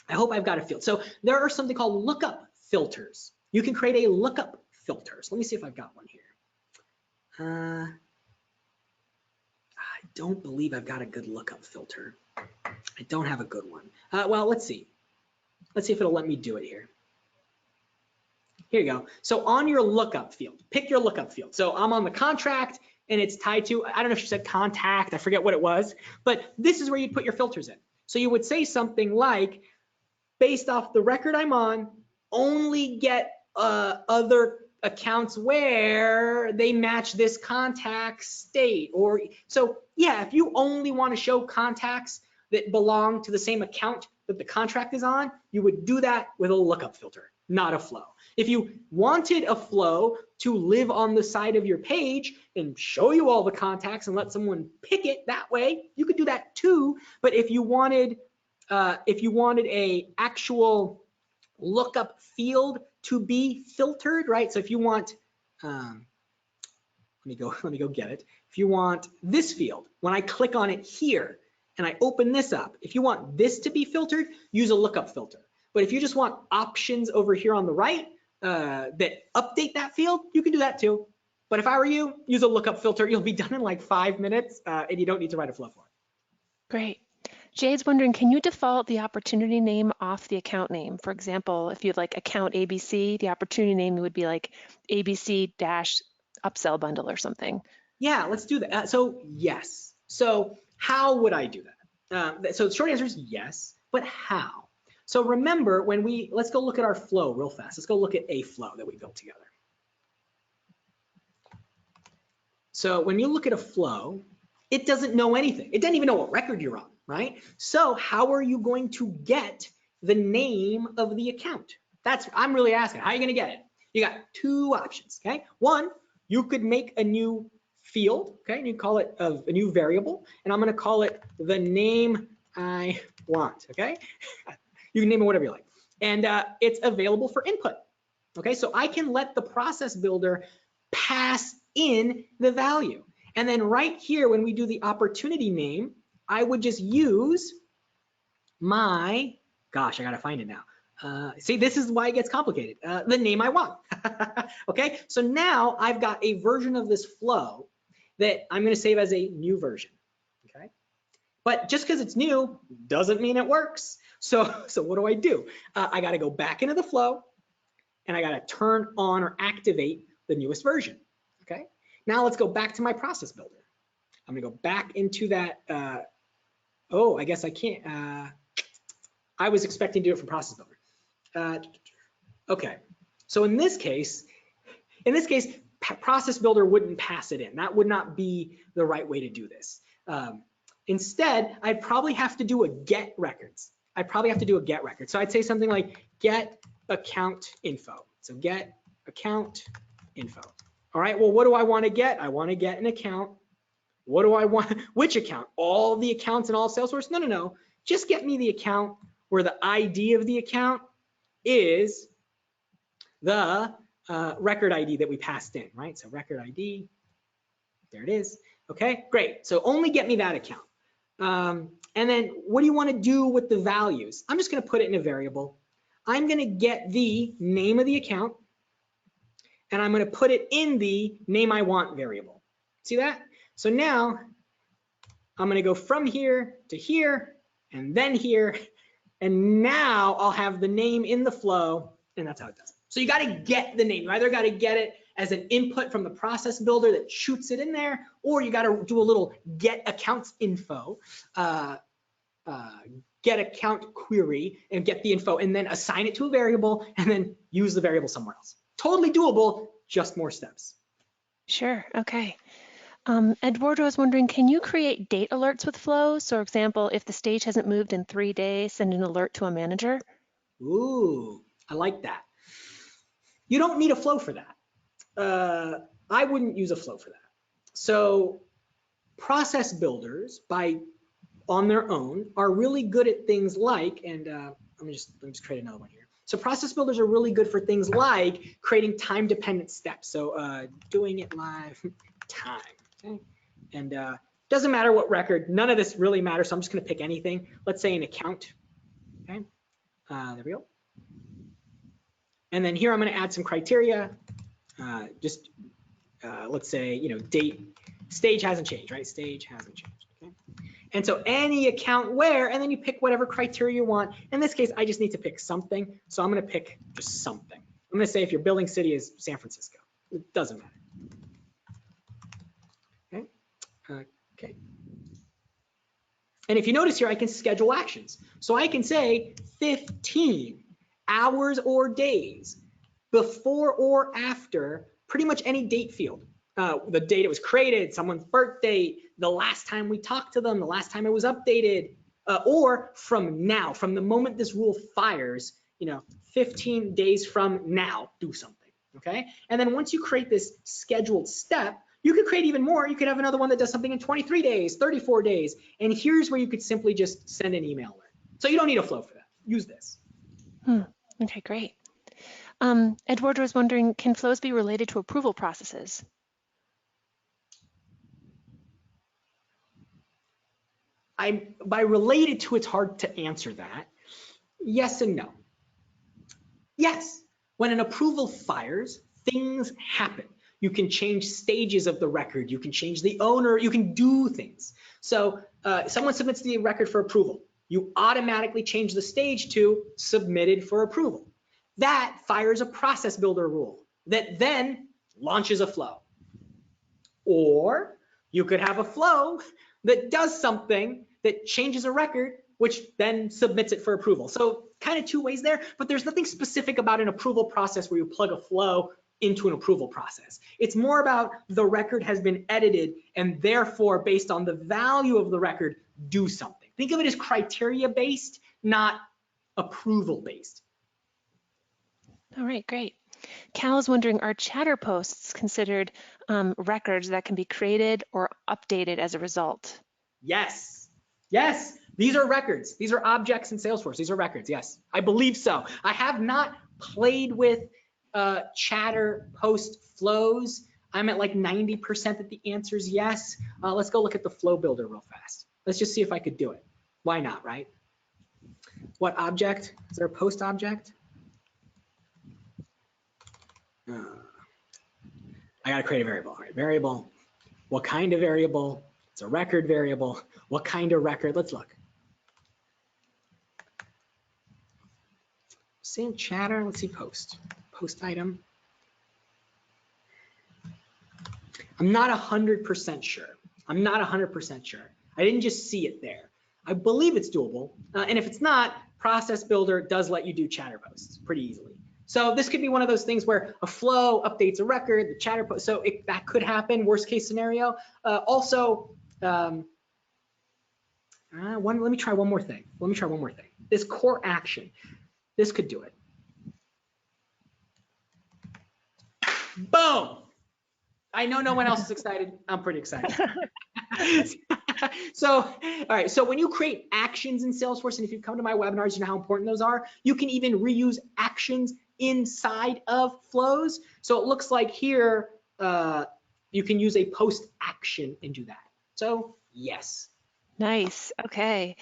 I hope I've got a field. So there are something called lookup filters. You can create a lookup filter. So let me see if I've got one here. I don't believe I've got a good lookup filter. I don't have a good one. Well, let's see. Let's see if it'll let me do it here. Here you go. So on your lookup field, pick your lookup field. So I'm on the contract and it's tied to, I don't know if you said contact, I forget what it was, but this is where you put your filters in. So you would say something like, based off the record I'm on, only get other accounts where they match this contact state. Or so yeah, if you only want to show contacts that belong to the same account that the contract is on, you would do that with a lookup filter, not a flow. If you wanted a flow to live on the side of your page, and show you all the contacts and let someone pick it that way. You could do that too. But if you wanted a actual lookup field to be filtered, right? So if you want, let me go get it. If you want this field, when I click on it here and I open this up, if you want this to be filtered, use a lookup filter. But if you just want options over here on the right that update that field, you can do that too. But if I were you, use a lookup filter. You'll be done in like 5 minutes and you don't need to write a flow for it. Great. Jade's wondering, can you default the opportunity name off the account name? For example, if you have like account ABC, the opportunity name would be like ABC-upsell bundle or something. Yeah, let's do that. So yes. So how would I do that? So the short answer is yes, but how? So remember let's go look at our flow real fast. Let's go look at a flow that we built together. So when you look at a flow, it doesn't know anything. It doesn't even know what record you're on, right? So how are you going to get the name of the account? I'm really asking, how are you gonna get it? You got 2 options, okay? One, you could make a new field, okay? And you call it a new variable, and I'm gonna call it the name I want, okay? You can name it whatever you like. And it's available for input, okay? So I can let the process builder pass in the value. And then right here, when we do the opportunity name, I would just use my, gosh, I gotta find it now. See, this is why it gets complicated. The name I want, okay? So now I've got a version of this flow that I'm gonna save as a new version, okay? But just because it's new doesn't mean it works. So what do? I gotta go back into the flow and I gotta turn on or activate the newest version, okay? Now let's go back to my process builder. I'm gonna go back into that, oh, I guess I can't, I was expecting to do it from process builder. Okay, so in this case, process builder wouldn't pass it in. That would not be the right way to do this. Instead, I'd probably have to do a get records. So I'd say something like get account info. So get account info. All right, well, what do I want to get? I want to get an account. What do I want? Which account? All the accounts in all Salesforce? No. Just get me the account where the ID of the account is the record ID that we passed in, right? So record ID, there it is. Okay, great. So only get me that account. And then what do you want to do with the values? I'm just going to put it in a variable. I'm going to get the name of the account, and I'm going to put it in the name I want variable. See that? So now I'm going to go from here to here and then here, and now I'll have the name in the flow, and that's how it does it. So you got to get the name. You either got to get it as an input from the process builder that shoots it in there, or you got to do a little get accounts info, get account query and get the info, and then assign it to a variable and then use the variable somewhere else. Totally doable, just more steps. Sure, okay. Eduardo was wondering, can you create date alerts with Flow? So for example, if the stage hasn't moved in 3 days, send an alert to a manager? Ooh, I like that. You don't need a flow for that. I wouldn't use a flow for that. So process builders, on their own, are really good at things like, and let me just create another one here. So process builders are really good for things like creating time-dependent steps. So doing it live time, okay? And doesn't matter what record, none of this really matters. So I'm just gonna pick anything. Let's say an account, okay? There we go. And then here I'm gonna add some criteria. Let's say, date, stage hasn't changed, right? Stage hasn't changed, okay? And so any account where, and then you pick whatever criteria you want. In this case, I just need to pick something. So I'm gonna pick just something. I'm gonna say if your billing city is San Francisco, it doesn't matter. Okay, okay. And if you notice here, I can schedule actions. So I can say 15 hours or days before or after pretty much any date field. The date it was created, someone's birthday, the last time we talked to them, the last time it was updated, or from now, from the moment this rule fires, 15 days from now, do something, okay? And then once you create this scheduled step, You could create even more. You could have another one that does something in 23 days, 34 days. And here's where you could simply just send an email alert. So you don't need a flow for that. Use this. Okay, great. Edward was wondering, can flows be related to approval processes? By related to, it's hard to answer that. Yes and no. Yes, when an approval fires, things happen. You can change stages of the record. You can change the owner. You can do things. So someone submits the record for approval. You automatically change the stage to submitted for approval. That fires a process builder rule that then launches a flow. Or you could have a flow that does something that changes a record, which then submits it for approval. So kind of two ways there, but there's nothing specific about an approval process where you plug a flow into an approval process. It's more about the record has been edited and therefore based on the value of the record, do something. Think of it as criteria based, not approval based. All right, great. Cal is wondering, are chatter posts considered records that can be created or updated as a result? Yes, yes, these are records. These are objects in Salesforce. These are records, yes, I believe so. I have not played with chatter post flows. I'm at like 90% that the answer is yes. Let's go look at the flow builder real fast. Let's just see if I could do it. Why not, right? What object? Is there a post object? I gotta create a variable, right? Variable, what kind of variable? It's a record variable. What kind of record? Let's look. See chatter, let's see post item. I'm not 100% sure. I'm not 100% sure. I didn't just see it there. I believe it's doable. And if it's not, Process Builder does let you do chatter posts pretty easily. So this could be one of those things where a flow updates a record, the chatter post. So that could happen, worst case scenario. Let me try one more thing. This core action, this could do it. Boom. I know no one else is excited. I'm pretty excited. So, all right. So when you create actions in Salesforce, and if you come to my webinars, you know how important those are. You can even reuse actions inside of flows. So it looks like here, you can use a post action and do that. So yes. Nice. Okay.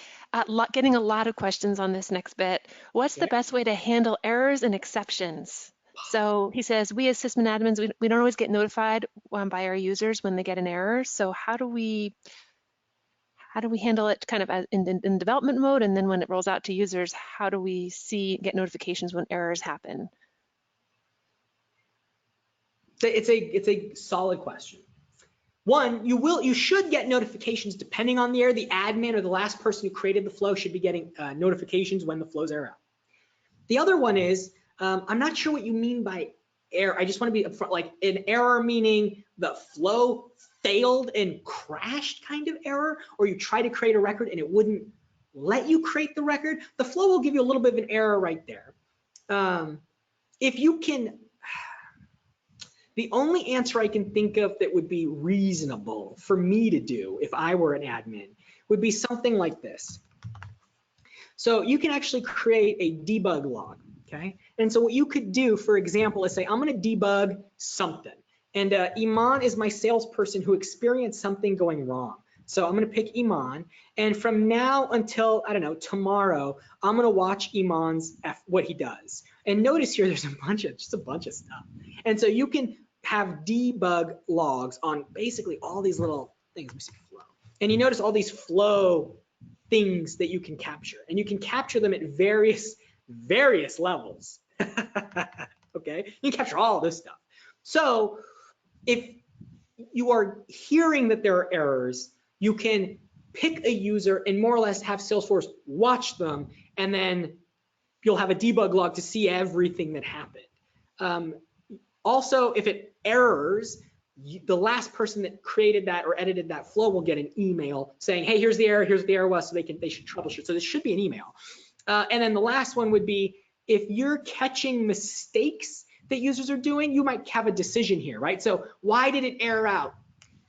Getting a lot of questions on this next bit. What's the best way to handle errors and exceptions? So he says, we as system admins, we don't always get notified by our users when they get an error. So how do we handle it kind of in development mode? And then when it rolls out to users, how do we get notifications when errors happen? It's a solid question. One, you should get notifications depending on the error. The admin or the last person who created the flow should be getting notifications when the flows error out. The other one is, I'm not sure what you mean by error. I just want to be upfront, like an error meaning the flow failed and crashed kind of error, or you try to create a record and it wouldn't let you create the record. The flow will give you a little bit of an error right there. If you can, the only answer I can think of that would be reasonable for me to do if I were an admin would be something like this. So you can actually create a debug log, okay? And so what you could do, for example, is say, I'm gonna debug something. And Iman is my salesperson who experienced something going wrong. So I'm gonna pick Iman, and from now until, I don't know, tomorrow, I'm gonna watch Iman's what he does. And notice here, there's just a bunch of stuff. And so you can have debug logs on basically all these little things. Let me see, flow. And you notice all these flow things that you can capture, and you can capture them at various levels. Okay, you can capture all this stuff. So if you are hearing that there are errors, you can pick a user and more or less have Salesforce watch them, and then you'll have a debug log to see everything that happened. Also, if it errors, the last person that created that or edited that flow will get an email saying, hey, here's the error was, so they should troubleshoot. So this should be an email. And then the last one would be, if you're catching mistakes that users are doing, you might have a decision here, right? So why did it error out?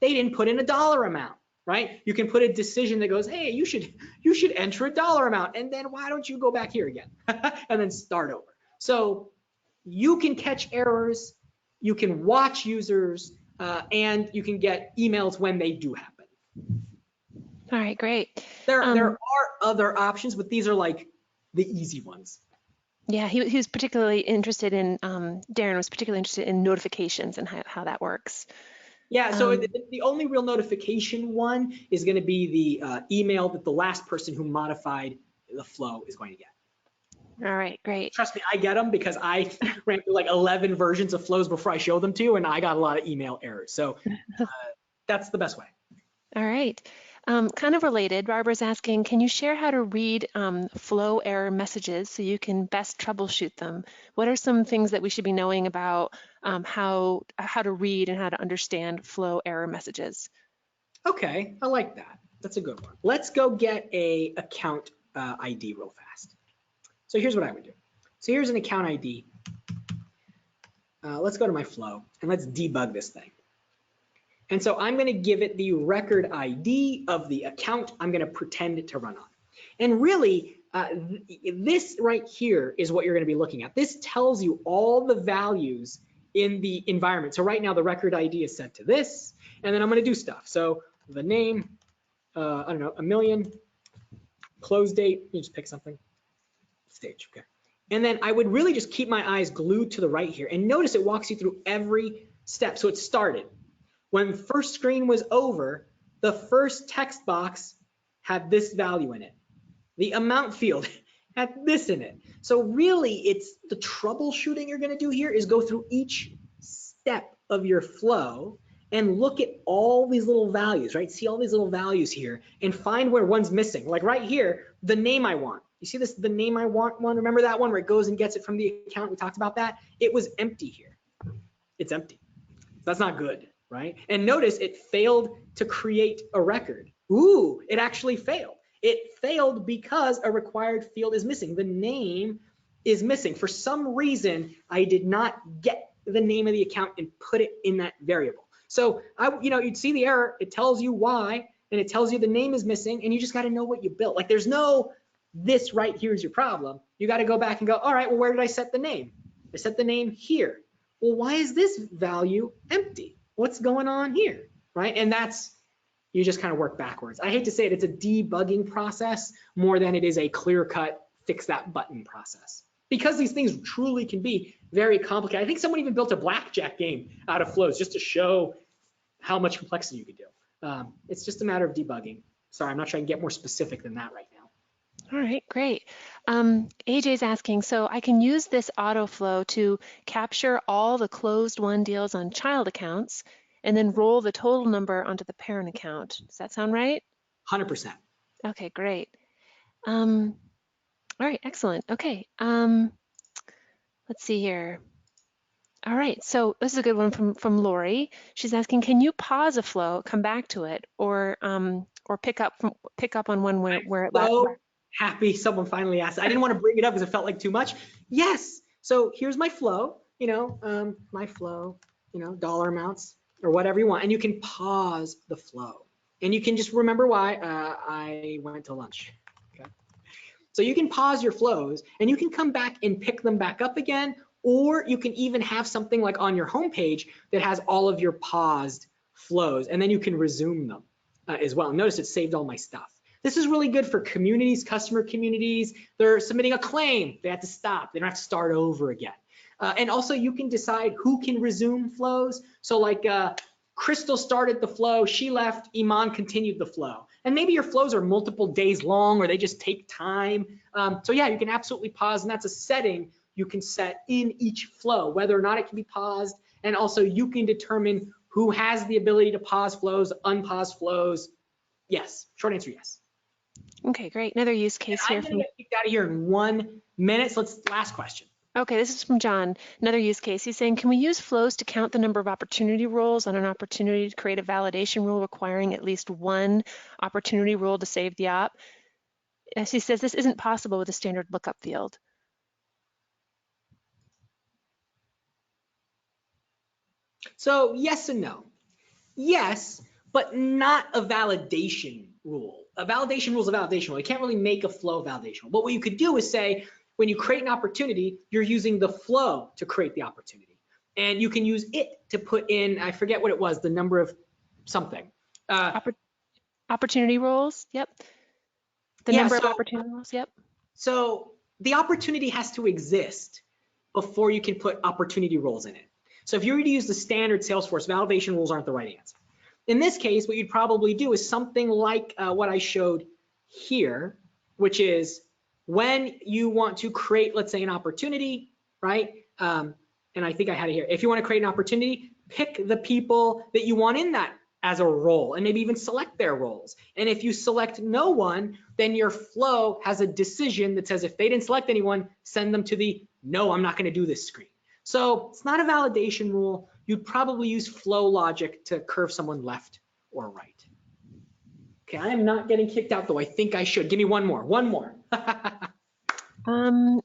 they didn't put in a dollar amount, right? You can put a decision that goes, hey, you should enter a dollar amount, and then why don't you go back here again and then start over. So you can catch errors, you can watch users, and you can get emails when they do happen. All right, great. There are other options, but these are like the easy ones. Yeah, he was particularly interested in, Darren was particularly interested in notifications and how that works. Yeah, so the only real notification one is going to be the email that the last person who modified the flow is going to get. All right, great. Trust me, I get them because I ran through like 11 versions of flows before I show them to you, and I got a lot of email errors. So that's the best way. All right. Kind of related, Barbara's asking, can you share how to read flow error messages so you can best troubleshoot them? What are some things that we should be knowing about how to read and how to understand flow error messages? Okay, I like that. That's a good one. Let's go get a account ID real fast. So here's what I would do. So here's an account ID. Let's go to my flow and let's debug this thing. And so I'm going to give it the record ID of the account I'm going to pretend to run on. And really, this right here is what you're going to be looking at. This tells you all the values in the environment. So right now the record ID is set to this, and then I'm going to do stuff. So the name, I don't know, 1,000,000, close date, you just pick something, stage, okay. And then I would really just keep my eyes glued to the right here, and notice it walks you through every step. So it started. When the first screen was over, the first text box had this value in it. The amount field had this in it. So really, it's the troubleshooting you're going to do here is go through each step of your flow and look at all these little values, right? See all these little values here and find where one's missing. Like right here, the name I want. You see this, the name I want one? Remember that one where it goes and gets it from the account? We talked about that. It was empty here. It's empty. That's not good, right? And notice it failed to create a record. Ooh, it actually failed. It failed because a required field is missing. The name is missing. For some reason, I did not get the name of the account and put it in that variable. So you'd see the error. It tells you why, and it tells you the name is missing, and you just got to know what you built. Like there's no this right here is your problem. You got to go back and go, all right, well, where did I set the name? I set the name here. Well, why is this value empty? What's going on here, right? And that's, you just kind of work backwards. I hate to say it, it's a debugging process more than it is a clear-cut fix that button process. Because these things truly can be very complicated. I think someone even built a blackjack game out of flows just to show how much complexity you could do. It's just a matter of debugging. Sorry, I'm not trying to get more specific than that right now. All right, great. AJ's asking, so I can use this auto flow to capture all the closed won deals on child accounts and then roll the total number onto the parent account. Does that sound right? 100%. Okay, great. All right, excellent. Okay, let's see here. All right, so this is a good one from Lori. She's asking, can you pause a flow, come back to it, or pick up on one where it left? Happy someone finally asked. I didn't want to bring it up because it felt like too much. Yes. So here's my flow, my flow, dollar amounts or whatever you want. And you can pause the flow. And you can just remember why I went to lunch. Okay. So you can pause your flows and you can come back and pick them back up again. Or you can even have something like on your homepage that has all of your paused flows. And then you can resume them as well. Notice it saved all my stuff. This is really good for communities, customer communities. They're submitting a claim. They have to stop. They don't have to start over again. And also you can decide who can resume flows. So like Crystal started the flow, she left, Iman continued the flow. And maybe your flows are multiple days long or they just take time. So yeah, you can absolutely pause, and that's a setting you can set in each flow, whether or not it can be paused. And also you can determine who has the ability to pause flows, unpause flows. Yes, short answer, yes. Okay, great. Another use case here. I'm going to get kicked out of here in 1 minute. So last question. Okay, this is from John. Another use case. He's saying, can we use flows to count the number of opportunity roles on an opportunity to create a validation rule requiring at least one opportunity rule to save the op? As he says, this isn't possible with a standard lookup field. So yes and no. Yes, but not a validation rule. A validation rule is a validation rule. You can't really make a flow validation rule. But what you could do is say, when you create an opportunity, you're using the flow to create the opportunity. And you can use it to put in, I forget what it was, the number of something. Opportunity roles, yep. The number of opportunity roles, yep. So the opportunity has to exist before you can put opportunity roles in it. So if you were to use the standard Salesforce, validation rules aren't the right answer. In this case, what you'd probably do is something like what I showed here, which is when you want to create, let's say, an opportunity, right? And I think I had it here. If you want to create an opportunity, pick the people that you want in that as a role, and maybe even select their roles. And if you select no one, then your flow has a decision that says if they didn't select anyone, send them to the no, I'm not going to do this screen. So it's not a validation rule. You'd probably use flow logic to curve someone left or right. Okay, I am not getting kicked out, though. I think I should. Give me one more.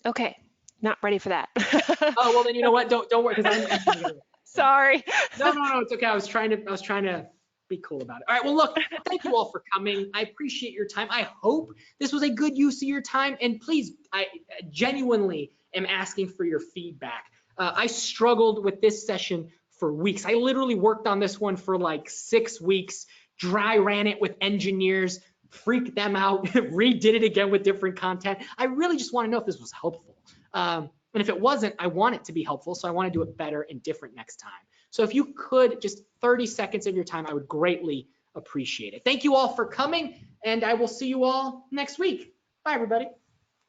Okay, not ready for that. Oh, well, then you know what? Don't worry, because I'm sorry. No, it's okay. I was trying to be cool about it. All right, well, look, thank you all for coming. I appreciate your time. I hope this was a good use of your time. And please, I genuinely am asking for your feedback. I struggled with this session for weeks. I literally worked on this one for like 6 weeks, dry ran it with engineers, freaked them out, redid it again with different content. I really just want to know if this was helpful. And if it wasn't, I want it to be helpful. So I want to do it better and different next time. So if you could, just 30 seconds of your time, I would greatly appreciate it. Thank you all for coming, and I will see you all next week. Bye, everybody.